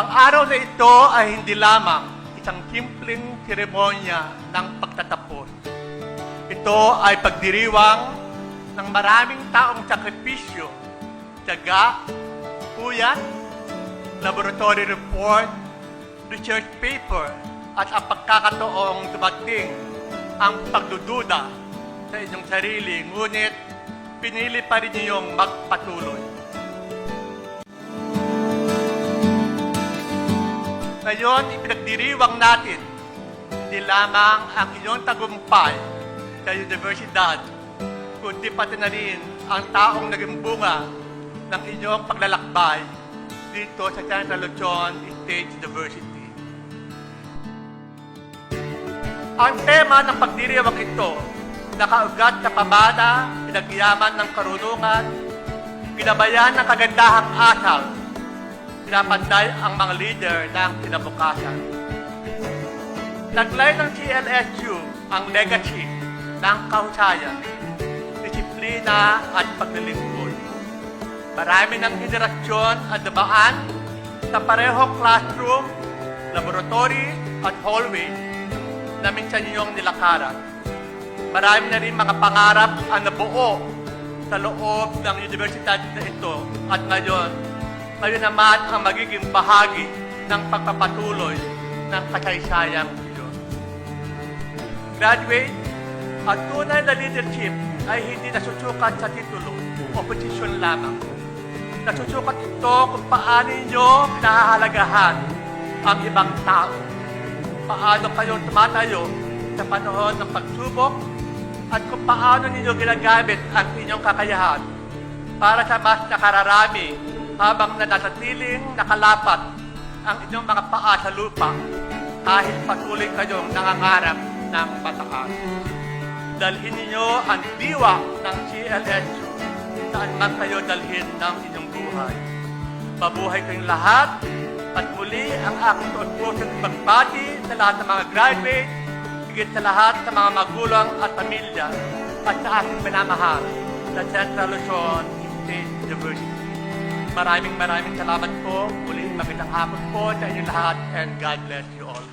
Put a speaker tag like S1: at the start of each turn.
S1: Ang araw na ito ay hindi lamang isang simpleng seremonya ng pagtatapos. Ito ay pagdiriwang ng maraming taong sakripisyo, tiyaga, puyat, laboratory report, research paper, at ang pagkakataong dumating ang pagdududa sa inyong sarili, ngunit pinili pa rin niyong magpatuloy. Ngayon, ipinagdiriwang natin hindi lamang ang inyong tagumpay sa universidad, kundi pati na rin ang taong naging bunga ng inyong paglalakbay dito sa Central Luzon State University. Ang tema ng pagdiriwang ito, nakaugat sa pamana, pinagyaman ng karunungan, pinabayan ng kagandahang asal, pinapanday ang mga leader ng kinabukasan. Taglay ng CLSU ang legacy ng kahusayan, disiplina at paglilingkod. Marami ng henerasyon at dabaan sa parehong classroom, laboratory at hallway na minsan ninyong nilakaran. Marami na rin mga pangarap ang nabuo sa loob ng universidad na ito at ngayon naman ang magiging bahagi ng pagpapatuloy ng kasaysayang ito. Graduate, ang tunay na leadership ay hindi nasusukat sa titulo o posisyon lamang. Nasusukat ito kung paano ninyo pinahahalagahan ang ibang tao. Paano kayo tumatayo sa panahon ng pagsubok at kung paano ninyo ginagamit ang inyong kakayahan para sa mas nakararami habang nanatatiling nakalapat ang inyong mga paa sa lupa kahit patuloy kayong nangangarap ng pataas. Dalhin ninyo ang diwa ng CLSU saan man kayo dalhin ng inyong buhay. Mabuhay kayong lahat at muli ang aking tuot-pusong pagbati sa lahat ng mga graduate, higit sa lahat sa mga magulang at pamilya at sa aking minamahal sa Central Luzon State University. Maraming salamat po. Muli magandang hapon po sa inyong lahat and God bless you all.